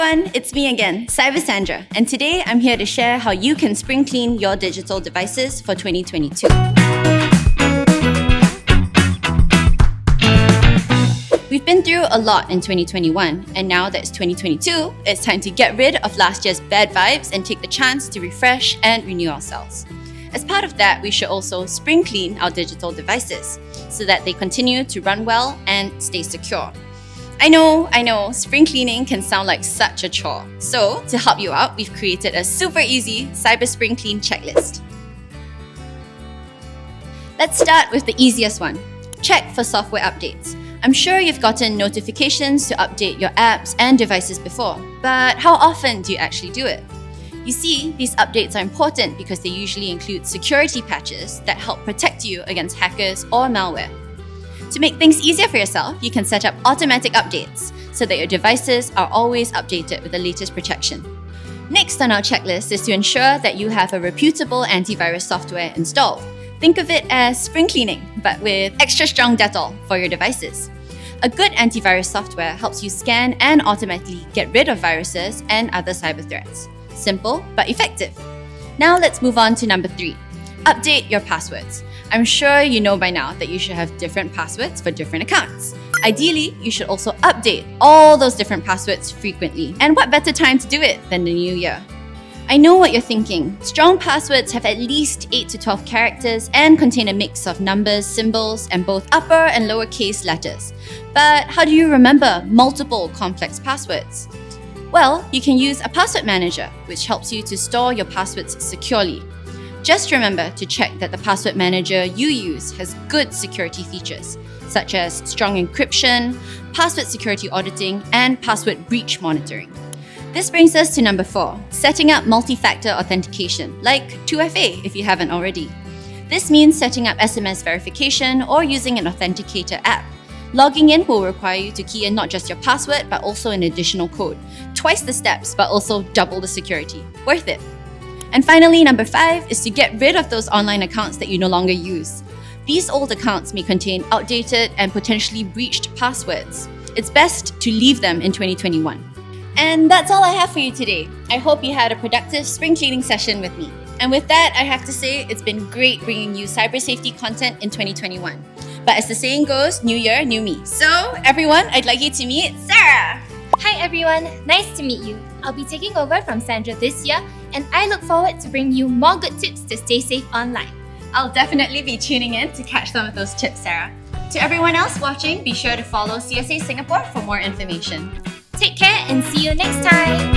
everyone, it's me again, Cyber Sandra, and today I'm here to share how you can spring clean your digital devices for 2022. We've been through a lot in 2021, and now that it's 2022, it's time to get rid of last year's bad vibes and take the chance to refresh and renew ourselves. As part of that, we should also spring clean our digital devices so that they continue to run well and stay secure. I know, spring cleaning can sound like such a chore. So, to help you out, we've created a super easy Cyber Spring Clean checklist. Let's start with the easiest one. Check for software updates. I'm sure you've gotten notifications to update your apps and devices before, but how often do you actually do it? You see, these updates are important because they usually include security patches that help protect you against hackers or malware. To make things easier for yourself, you can set up automatic updates so that your devices are always updated with the latest protection. Next on our checklist is to ensure that you have a reputable antivirus software installed. Think of it as spring cleaning, but with extra strong Dettol for your devices. A good antivirus software helps you scan and automatically get rid of viruses and other cyber threats. Simple but effective. Now let's move on to number 3. Update your passwords. I'm sure you know by now that you should have different passwords for different accounts. Ideally, you should also update all those different passwords frequently. And what better time to do it than the new year? I know what you're thinking. Strong passwords have at least 8 to 12 characters and contain a mix of numbers, symbols, and both upper and lowercase letters. But how do you remember multiple complex passwords? Well, you can use a password manager, which helps you to store your passwords securely. Just remember to check that the password manager you use has good security features, such as strong encryption, password security auditing, and password breach monitoring. This brings us to number 4, setting up MultiFactor Authentication, like 2FA if you haven't already. This means setting up SMS verification or using an authenticator app. Logging in will require you to key in not just your password, but also an additional code. Twice the steps, but also double the security. Worth it. And finally, number 5 is to get rid of those online accounts that you no longer use. These old accounts may contain outdated and potentially breached passwords. It's best to leave them in 2021. And that's all I have for you today. I hope you had a productive spring cleaning session with me. And with that, I have to say it's been great bringing you cyber safety content in 2021. But as the saying goes, new year, new me. So everyone, I'd like you to meet Sarah. Hi everyone, nice to meet you. I'll be taking over from Sandra this year, and I look forward to bringing you more good tips to stay safe online. I'll definitely be tuning in to catch some of those tips, Sarah. To everyone else watching, be sure to follow CSA Singapore for more information. Take care and see you next time.